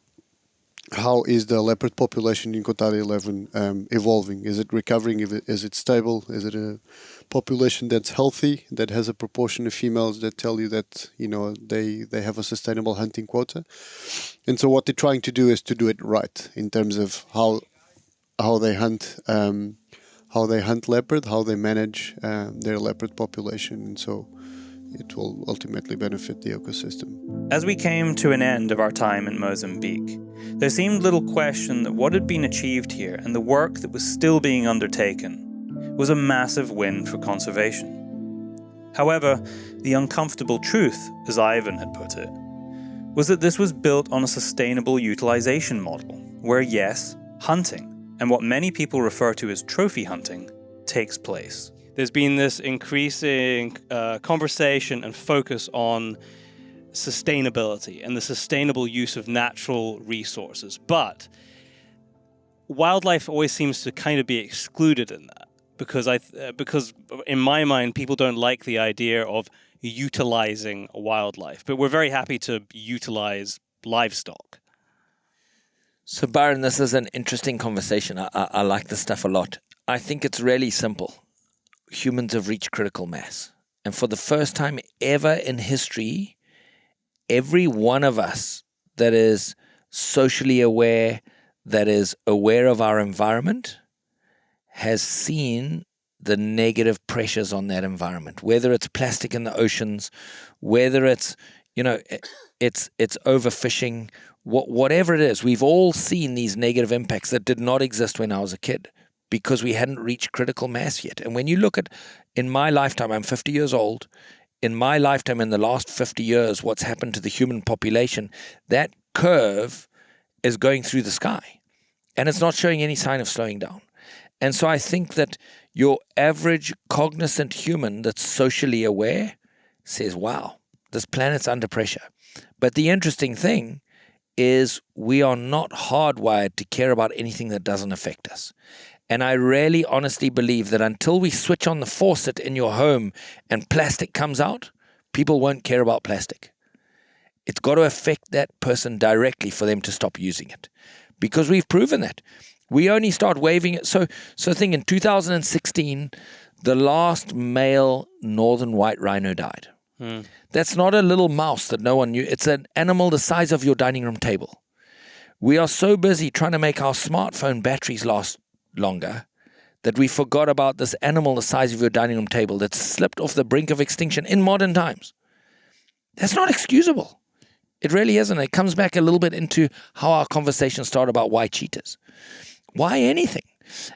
how is the leopard population in Cotari 11 evolving? Is it recovering? Is it stable? Is it a population that's healthy, that has a proportion of females that tell you that they have a sustainable hunting quota? And so what they're trying to do is to do it right in terms of how they hunt leopard, how they manage their leopard population, and so it will ultimately benefit the ecosystem. As we came to an end of our time in Mozambique, there seemed little question that what had been achieved here and the work that was still being undertaken was a massive win for conservation. However, the uncomfortable truth, as Ivan had put it, was that this was built on a sustainable utilization model, where yes, hunting, and what many people refer to as trophy hunting, takes place. There's been this increasing conversation and focus on sustainability and the sustainable use of natural resources. But wildlife always seems to kind of be excluded in that, because in my mind, people don't like the idea of utilizing wildlife, but we're very happy to utilize livestock. So Byron, this is an interesting conversation. I like this stuff a lot. I think it's really simple. Humans have reached critical mass. And for the first time ever in history, every one of us that is socially aware, that is aware of our environment, has seen the negative pressures on that environment, whether it's plastic in the oceans, whether it's, it's overfishing, whatever it is. We've all seen these negative impacts that did not exist when I was a kid because we hadn't reached critical mass yet. And when you look at, in my lifetime, I'm 50 years old, in my lifetime, in the last 50 years, what's happened to the human population, that curve is going through the sky. And it's not showing any sign of slowing down. And so I think that your average cognizant human that's socially aware says, wow, this planet's under pressure. But the interesting thing is we are not hardwired to care about anything that doesn't affect us. And I really honestly believe that until we switch on the faucet in your home and plastic comes out, people won't care about plastic. It's got to affect that person directly for them to stop using it. Because we've proven that. We only start waving it. So think in 2016, the last male northern white rhino died. That's not a little mouse that no one knew. It's an animal the size of your dining room table. We are so busy trying to make our smartphone batteries last longer that we forgot about this animal the size of your dining room table that slipped off the brink of extinction in modern times. That's not excusable. It really isn't. It comes back a little bit into how our conversation started about why cheetahs. Why anything?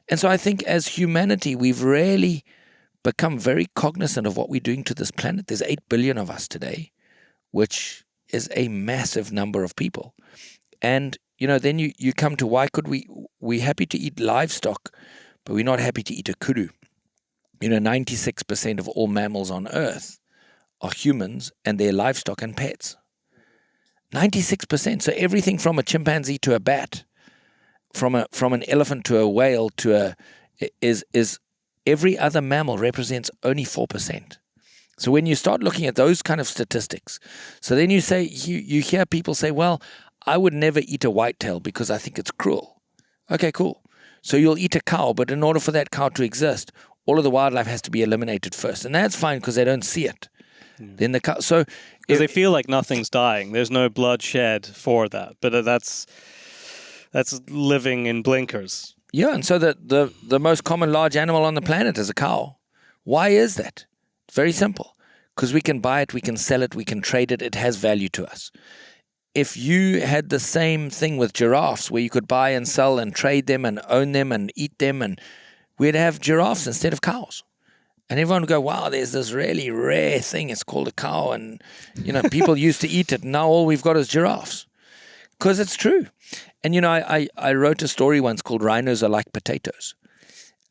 And so I think as humanity, we've really become very cognizant of what we're doing to this planet. There's 8 billion of us today, which is a massive number of people. And, then you come to why could we're happy to eat livestock, but we're not happy to eat a kudu. 96% of all mammals on Earth are humans and their livestock and pets. 96%. So everything from a chimpanzee to a bat, from an elephant to a whale to is every other mammal represents only 4%. So when you start looking at those kind of statistics, so then you say you hear people say, well, I would never eat a whitetail because I think it's cruel. Okay, cool. So you'll eat a cow, but in order for that cow to exist, all of the wildlife has to be eliminated first, and that's fine because they don't see it. Then the cow. So because they feel like nothing's dying, there's no bloodshed for that, but that's living in blinkers. Yeah, and so the most common large animal on the planet is a cow. Why is that? It's very simple. Because we can buy it, we can sell it, we can trade it. It has value to us. If you had the same thing with giraffes, where you could buy and sell and trade them and own them and eat them, and we'd have giraffes instead of cows. And everyone would go, wow, there's this really rare thing. It's called a cow. And, people used to eat it. Now all we've got is giraffes. Because it's true. And, I wrote a story once called Rhinos Are Like Potatoes.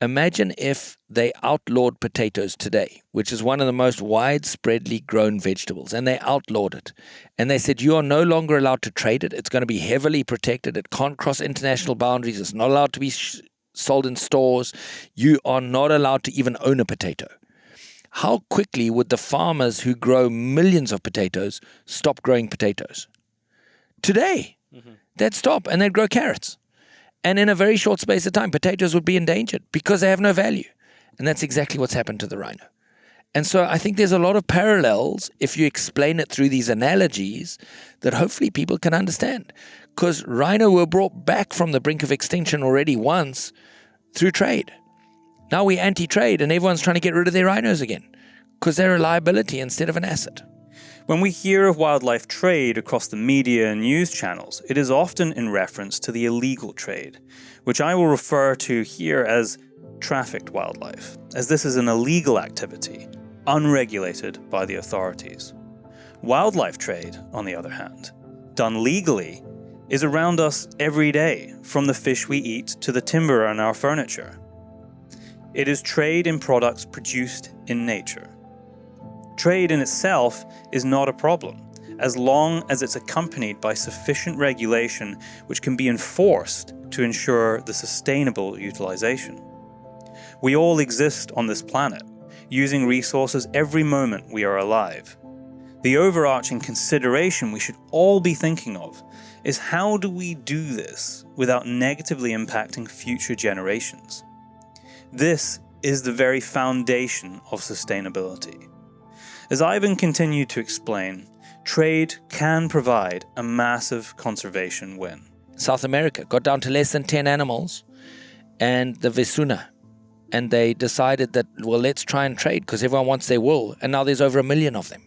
Imagine if they outlawed potatoes today, which is one of the most widespreadly grown vegetables, and they outlawed it. And they said, you are no longer allowed to trade it. It's going to be heavily protected. It can't cross international boundaries. It's not allowed to be sold in stores. You are not allowed to even own a potato. How quickly would the farmers who grow millions of potatoes stop growing potatoes? Today, they'd stop and they'd grow carrots. And in a very short space of time, potatoes would be endangered because they have no value. And that's exactly what's happened to the rhino. And so I think there's a lot of parallels, if you explain it through these analogies, that hopefully people can understand. Because rhino were brought back from the brink of extinction already once through trade. Now we're anti-trade and everyone's trying to get rid of their rhinos again because they're a liability instead of an asset. When we hear of wildlife trade across the media and news channels, it is often in reference to the illegal trade, which I will refer to here as trafficked wildlife, as this is an illegal activity, unregulated by the authorities. Wildlife trade, on the other hand, done legally, is around us every day, from the fish we eat to the timber on our furniture. It is trade in products produced in nature. Trade in itself is not a problem, as long as it's accompanied by sufficient regulation which can be enforced to ensure the sustainable utilization. We all exist on this planet, using resources every moment we are alive. The overarching consideration we should all be thinking of is how do we do this without negatively impacting future generations? This is the very foundation of sustainability. As Ivan continued to explain, trade can provide a massive conservation win. South America got down to less than 10 animals and the Visuna. And they decided that, well, let's try and trade because everyone wants their wool. And now there's over 1 million of them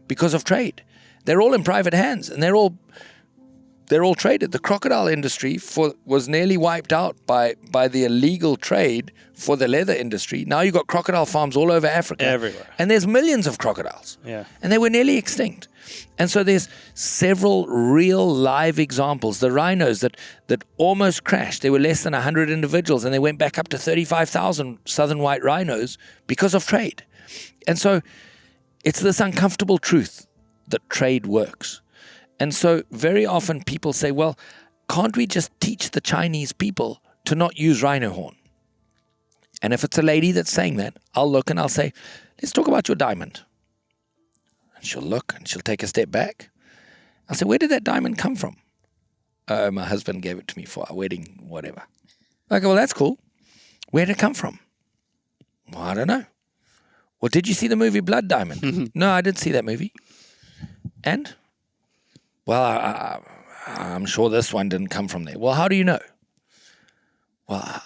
because of trade. They're all in private hands and they're all traded. The crocodile industry was nearly wiped out by the illegal trade for the leather industry. Now you've got crocodile farms all over Africa. Everywhere. And there's millions of crocodiles. Yeah. And they were nearly extinct. And so there's several real live examples. The rhinos that almost crashed, there were less than 100 individuals and they went back up to 35,000 southern white rhinos because of trade. And so it's this uncomfortable truth that trade works. And so very often people say, well, can't we just teach the Chinese people to not use rhino horn? And if it's a lady that's saying that, I'll look and I'll say, let's talk about your diamond. And she'll look and she'll take a step back. I'll say, where did that diamond come from? Oh, my husband gave it to me for our wedding, whatever. I go, well, that's cool. Where did it come from? Well, I don't know. Well, did you see the movie Blood Diamond? No, I didn't see that movie. And? Well, I'm sure this one didn't come from there. Well, how do you know? Well,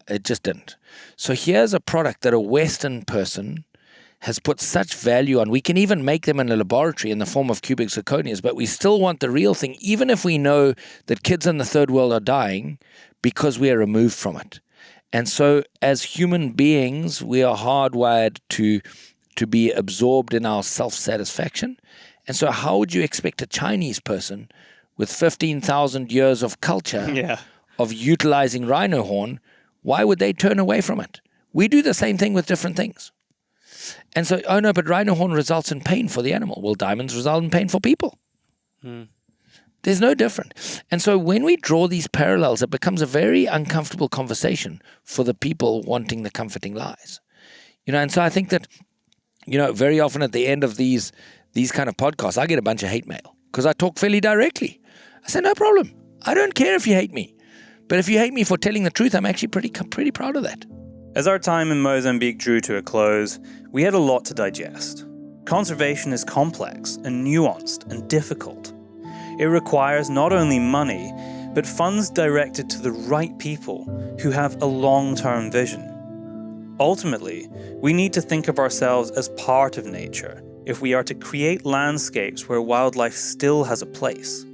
it just didn't. So here's a product that a Western person has put such value on. We can even make them in a laboratory in the form of cubic zirconias, but we still want the real thing, even if we know that kids in the third world are dying because we are removed from it. And so as human beings, we are hardwired to be absorbed in our self-satisfaction. And so how would you expect a Chinese person with 15,000 years of culture of utilizing rhino horn, why would they turn away from it? We do the same thing with different things. And so, oh no, but rhino horn results in pain for the animal. Well, diamonds result in pain for people. There's no different. And so when we draw these parallels, it becomes a very uncomfortable conversation for the people wanting the comforting lies. And so I think that, very often at the end of these kind of podcasts, I get a bunch of hate mail because I talk fairly directly. I say, no problem. I don't care if you hate me. But if you hate me for telling the truth, I'm actually pretty proud of that. As our time in Mozambique drew to a close, we had a lot to digest. Conservation is complex and nuanced and difficult. It requires not only money, but funds directed to the right people who have a long-term vision. Ultimately, we need to think of ourselves as part of nature if we are to create landscapes where wildlife still has a place.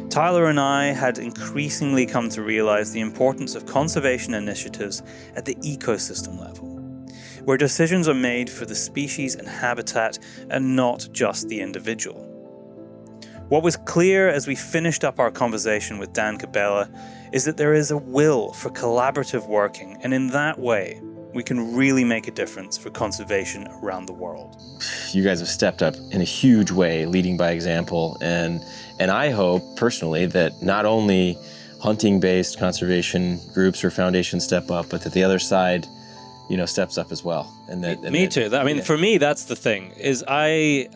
Tyler and I had increasingly come to realize the importance of conservation initiatives at the ecosystem level, where decisions are made for the species and habitat and not just the individual. What was clear as we finished up our conversation with Dan Cabela is that there is a will for collaborative working, and in that way, we can really make a difference for conservation around the world. You guys have stepped up in a huge way, leading by example, and I hope personally that not only hunting-based conservation groups or foundations step up, but that the other side, steps up as well. And that me too. For me, that's the thing. Is we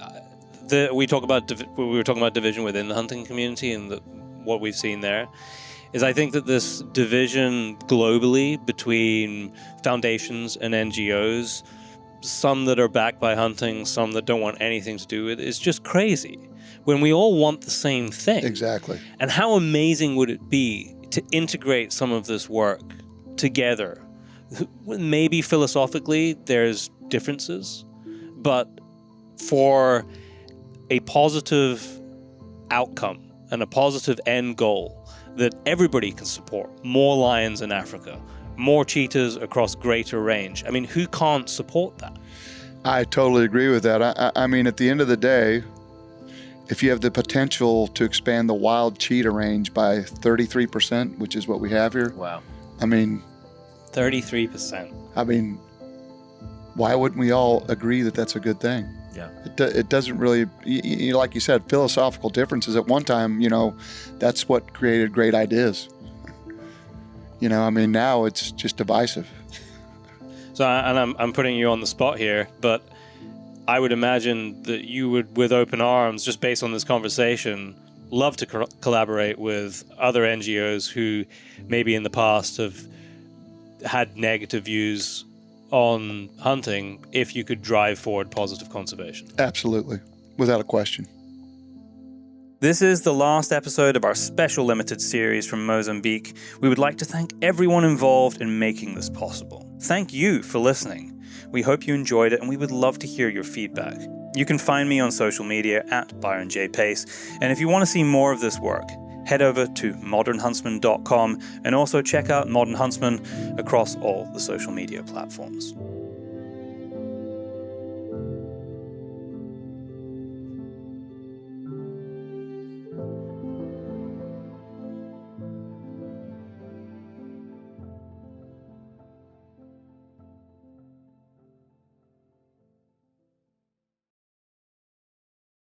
were talking about division within the hunting community and what we've seen there. Is I think that this division globally between foundations and NGOs, some that are backed by hunting, some that don't want anything to do with it, is just crazy. When we all want the same thing. Exactly. And how amazing would it be to integrate some of this work together? Maybe philosophically there's differences, but for a positive outcome and a positive end goal that everybody can support, more lions in Africa, more cheetahs across greater range. I mean, who can't support that? I totally agree with that. I mean, at the end of the day, if you have the potential to expand the wild cheetah range by 33%, which is what we have here. Wow. I mean, 33%. I mean, why wouldn't we all agree that that's a good thing? Yeah. It doesn't really, like you said, philosophical differences. At one time, that's what created great ideas. I mean, now it's just divisive. So, and I'm putting you on the spot here, but I would imagine that you would, with open arms, just based on this conversation, love to collaborate with other NGOs who maybe in the past have had negative views on hunting if you could drive forward positive conservation. Absolutely, without a question. This is the last episode of our special limited series from Mozambique. We would like to thank everyone involved in making this possible. Thank you for listening. We hope you enjoyed it, and we would love to hear your feedback. You can find me on social media at Byron J. Pace, and if you want to see more of this work, head over to modernhuntsman.com and also check out Modern Huntsman across all the social media platforms.